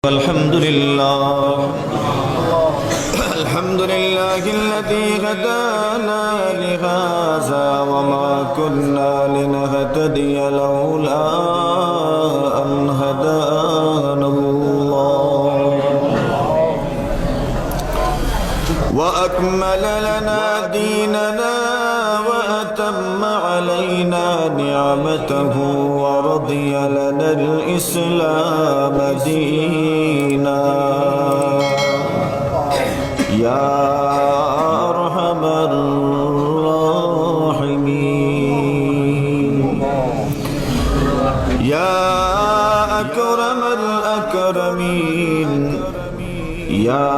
الحمد لله الذي هدانا لهذا وما كنا لنهتدي لولا أن هدانا الله وأكمل لنا ديننا وأتم علينا نعمته ورضي لنا الإسلام دينا يا أرحم الراحمين يا أكرم الأكرمين يا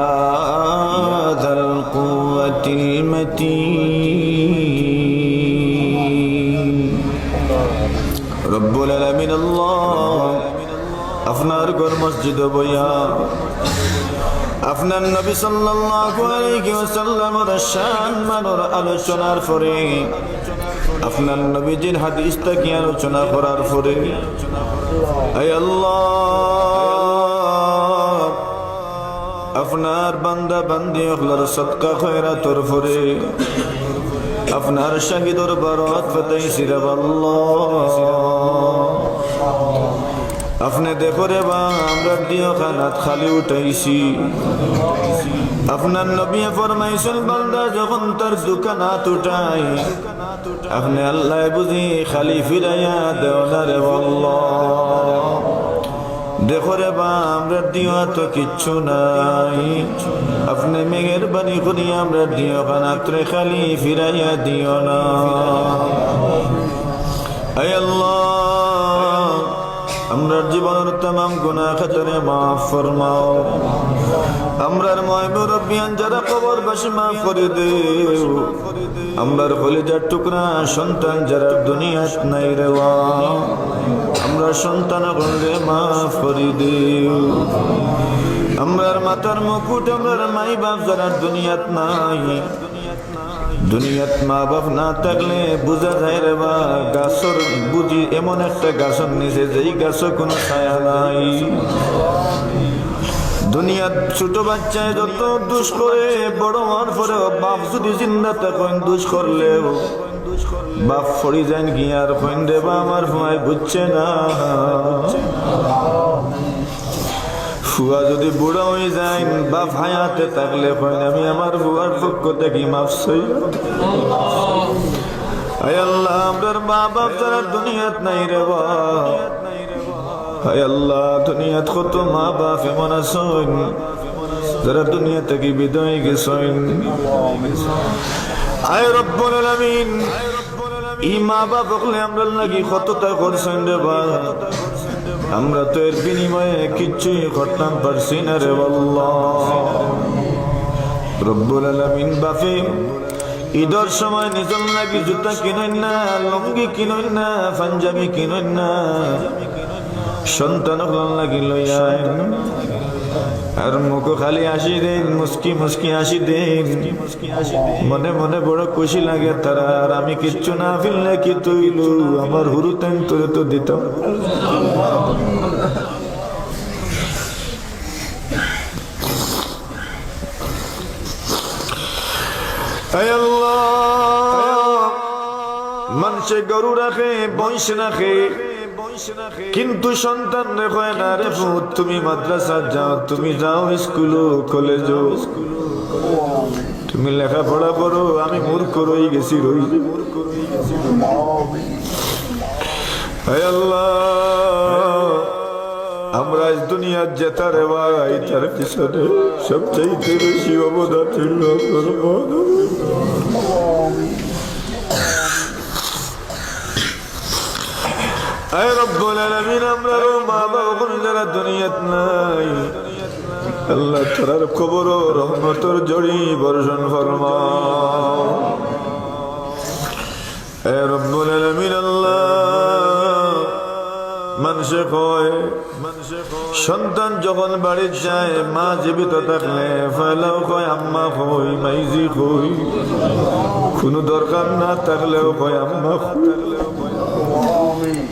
ذا القوة المتين رب العالمين الله আপনার ঘর মসজিদ বইয়া আপনার নবী সাল্লাল্লাহু আলাইহি ওয়াসাল্লামের শান মানের আলোচনার পরে আপনার নবীজির হাদিসটা কি আলোচনা করার পরে হে আল্লাহ আপনার বান্দা বান্দি হলার সদকা খয়রাতর পরে আপনার শহীদর বারাত ফাতাইছি রে আল্লাহ আপনি দেখো রে বা আমরা দিও খানাত খালি উঠাইছি আপনার নবী ফরমাইছেন বান্দা যখন তার দোকানাত উঠাই আপনি আল্লাহ বুঝি খালি ফিরাইয়া দেও না রে আল্লাহ দেখো রে বা আমরা দিও তো কিচ্ছু নাই আপনি মেহেরবানি করি আমরা দিও খানাত রে খালি ফিরাইয়া দিও না হে আল্লাহ আমরার জীবনের तमाम গুনাহ খাতারে maaf ফরমাও আমরার মুরব্বিয়ান যারা কবরবাসী maaf করে দেও আমরার কলিজার টুকরা সন্তান যারা দুনিয়াত নাই রে আমরা সন্তান গণরে maaf করে দেও আমরার মাথার মুকুট আমরার মাই বাপ যারা দুনিয়াত নাই দুনিয়াত মা বাপ না থাকলে বোঝা যায় রে বা গাছর বুঝি এমন একটা গাছর নিচে যেই গাছও কোনো ছায়া নাই দুনিয়াত ছোট বাচ্চায় যত দুষ করে বড় হওয়ার পরে বাপ যদি জিন্দা থাকেন দুষ করলেও বাপ ফড়ি যান গিয়ার কইন রে বা আমার ভয় বুঝছে না ফুয়া যদি বুড়া হয়ে যায় বাপ হায়াতে থাকলে আমি আমার বুয়ার পক্ষ থেকে মাফ চাই হে আল্লাহ আমরার মা বাপ যারা দুনিয়াত নাই রে হে আল্লাহ দুনিয়াত কত মা বাপ এমন আছেন যারা দুনিয়া থেকে বিদায় গেছেন আয় রব্বুল আলামিন এই মা বাপ হলে আমরা লাগি কতটা করছেন রে আমরা তো এর বিনিময়ে কিচ্ছুই করতাম পারছি না রে আল্লাহ রব্বুল আলামিন বাপে ঈদের সময় নিজের লাগি জুতা কিনেন না লুঙ্গি কিনেন না পাঞ্জাবি কিনেন না সন্তান লাগি লইয়া আর মুখ খালি আসি দেন মুস্কি মুস্কি আসি দেন মনে মনে বড় খুশি লাগে তারা আর আমি কিচ্ছু না ফেললে কি তুইলু আমার হুরুতেন তোরে তো দিতাম হে আল্লাহ মানুষে গরু রাখে বইস রাখে কিন্তু সন্তান রেখো না রে ভূত তুমি মাদ্রাসা যাও তুমি যাও স্কুল কলেজও তুমি লেখাপড়া করো আমি মূর্খ রই গেছি রই হে আল্লাহ আমরা আজ দুনিয়ার জেতা রে ভাই তার পিছনে সবচাইতে বেশি অবদান ছিল আয় রব্বুল আলামিন আমরাও মা বাবা যারা দুনিয়াত নাই আল্লাহ তার কবর রহমতের জড়ি বর্ষণ ফরমাও আয় রব্বুল আলামিন আল্লাহ মানুষে কয় সন্তান যখন বাড়ি যায় মা জীবিত থাকলে ফেলাও কয় আম্মা কই মাইজি কই কোনো দরকার না থাকলেও কয় আম্মা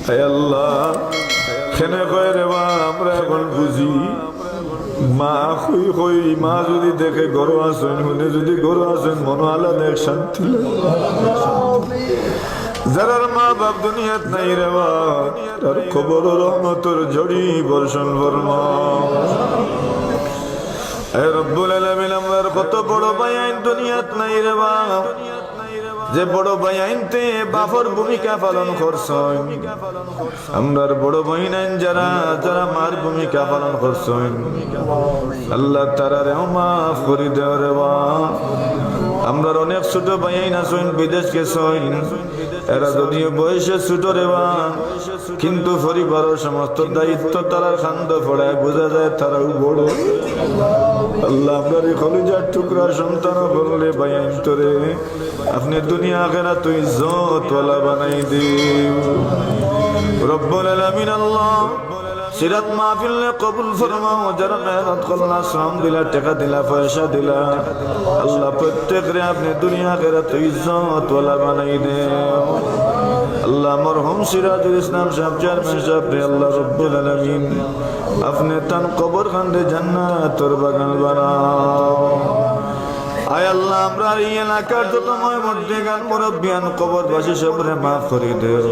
হে আল্লাহ খেনে কয় রে বা আমরা এখন বুঝি মা হই হই মা যদি দেখে গরু আসেন হুনে যদি গরু আসেন মনো আলাদা এক শান্তি লাগে যারার মা বাপ দুনিয়াত নাই রে বাপ তার খবর রহমতের ঝড়ি বর্ষণ ফরমাও এ রব্বুল আলামিন আমার কত বড় ভাই আইন দুনিয়াত নাই রে বাপ যে বড় ভাই আইনতে বাপর ভূমিকা পালন করছেন আমরার বড় বহিন আইন যারা যারা মার ভূমিকা পালন করছেন আল্লাহ তারারে মাফ করে দেও রে বাপ আমরার অনেক ছোট ভাই আইন আছেন বিদেশ গেছেন এরা যদিও বয়সে ছোট রে বাপ কিন্তু পরিবারের সমস্ত দায়িত্ব তারার খান্দ পড়ায় বোঝা যায় তারাও বড় আল্লাহ আপনার এই কলিজার টুকরা সন্তান বললে ভাই আইন তোরে আপনি দুনিয়া আখিরাত তুই ইজ্জত ওয়ালা বানাই দিও রব্বুল আলামিন আল্লাহ সিরাত মাহফিল কবুল ফরমাও যারা মেহনত করলা শ্রম দিলা টাকা দিলা পয়সা দিলা আল্লাহ প্রত্যেকরে আপনি দুনিয়া আখিরাত তুই ইজ্জত ওয়ালা বানাই দিও আল্লাহ মরহুম সিরাজুল ইসলাম সাহেব চেয়ারম্যান সাহেব রে আল্লাহ রব্বুল আলামিন আপনি তান কবর খান্ডে জান্নাতের বাগান বানাও আয় আল্লাহ আমরা এই এলাকার যত মর্দেগান মুরব্বিয়ান কবরবাসী সবরে মাফ করে দেও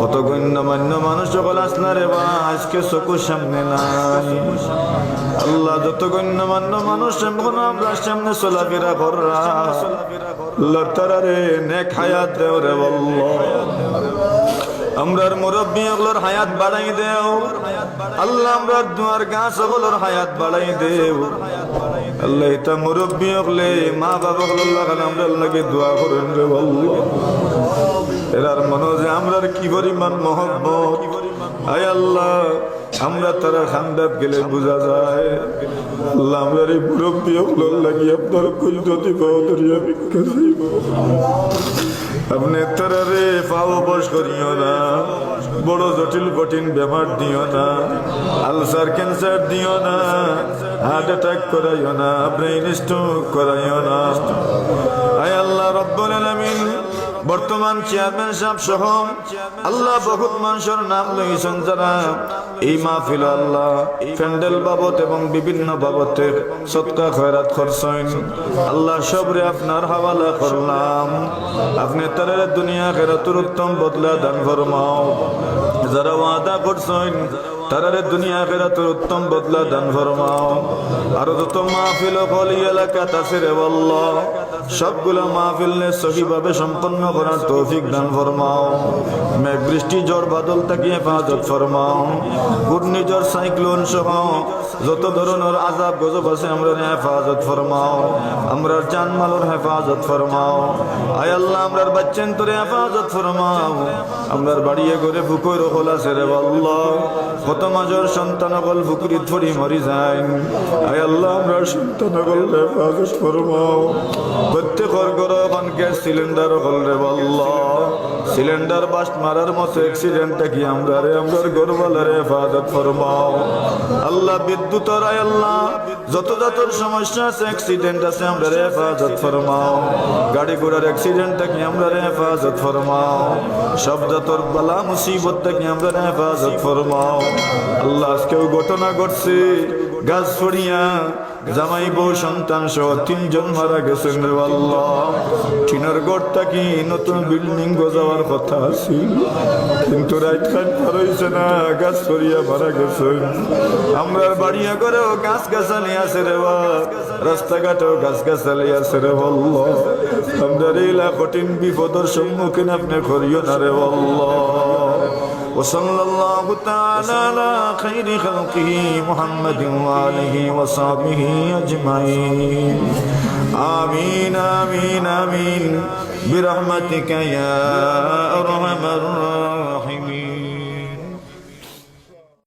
কত গণ্যমান্য মানুষ সকল আসনা রে বা আজকে চকুর সামনে নাই আল্লাহ যত গণ্যমান্য মানুষ আমরা সামনে চলাফেরা কররা আল্লাহ তারা রে নেক হায়াত দেও রে আল্লাহ আমরার মুরব্বী ওগুলোর হায়াত বাড়াই দেও আল্লাহ আমরা দুয়ার গাছ ওগুলোর হায়াত বাড়াই দেও আল্লাহ এটা মুরব্বী হলে মা বাবা আমরা আল্লাহকে দোয়া করেন রে আল্লাহ এরার মনে যে আমরার কি পরিমাণ মহব্বত আয় আল্লাহ আমরা তারা খান্দাত গেলে বোঝা যায় আল্লাহ আমরা এই মুরব্বী হল লাগি আপনার কুলজতি পাওয়া ভিক্ষা চাইব আপনি তারা রে পাও বস করিও না বড় জটিল কঠিন বেমার দিও না আলসার ক্যান্সার দিও না হার্ট অ্যাটাক করাইও না ব্রেইন স্ট্রোক করাইও না আয় আল্লাহ রব্বুল আলামিন বর্তমান চেয়ারম্যান সাহেব সহ আল্লাহ বহুত মানুষের নাম লইছেন যারা এই মাহফিল আল্লাহ প্যান্ডেল বাবদ এবং বিভিন্ন বাবদে সদকা খয়রাত করছেন আল্লাহ সবরে আপনার হাওয়ালা করলাম আপনি তার দুনিয়া আখিরাতের উত্তম বদলা দান ফরমাও যারা ওয়াদা করছেন তারারে দুনিয়া আখিরাতের উত্তম বদলা দান ফরমাও আর যত মাহফিল কলি এলাকাত আছে রে আল্লাহ সবগুলো মাহফিল নে সহিভাবে সম্পন্ন করার তৌফিক দান ফরমাও মেঘ বৃষ্টি ঝড় বাদল থেকে হেফাজত ফরমাও ঘূর্ণিঝড় সাইক্লোন সহ যত ধরনের আযাব গজব আছে আমরা হেফাজত ফরমাও আমরার জানমালের হেফাজত ফরমাও আয় আল্লাহ আমরার বাচ্চান তোরে হেফাজত ফরমাও আমরার বাড়িয়ে করে ফুকর হল আছে রে আল্লাহ কত মাজর সন্তান হল ফুকরিত ফরি মরি যায় আয় আল্লাহ আমরার সন্তান হল হেফাজত ফরমাও প্রত্যেকের ঘরে এখন গ্যাস সিলিন্ডার হল রে আল্লাহ সিলিন্ডার বাস্ট মারার মতো অ্যাক্সিডেন্টটা কি আমরা রে আমরার ঘরওয়ালারে হেফাজত ফরমাও আল্লাহ বিদ্যুতের আয় আল্লাহ যত যত সমস্যা আছে অ্যাক্সিডেন্ট আছে আমরা রে হেফাজত ফরমাও গাড়ি ঘোড়ার অ্যাক্সিডেন্টটা কি আমরা রে হেফাজত ফরমাও সব যতর বালা মুসিবত থেকে আমরা রে হেফাজত ফরমাও আল্লাহ আজকেও ঘটনা ঘটছে গাছ ফড়িয়া জামাই বউ সন্তান সহ 3 জন মারা গেছেন রে আল্লাহ টিনার ঘরটা কি নতুন বিল্ডিং গজাবার কথা ছিল কিন্তু রাইট খান পার হইছে না গাছ ফড়িয়া মারা গেছেন আমরার বাড়িয়া করেও গাছ গাছালি আছে রে রাস্তাঘাটেও গাছ গাছালি আছে রে আল্লাহ আমরা এলা কঠিন বিপদের সম্মুখীন আপনি করিও না রে আল্লাহ وصلى الله تعالى على خير خلقه محمد وآله وصحبه أجمعين آمين آمين آمين برحمتك يا أرحم الراحمين.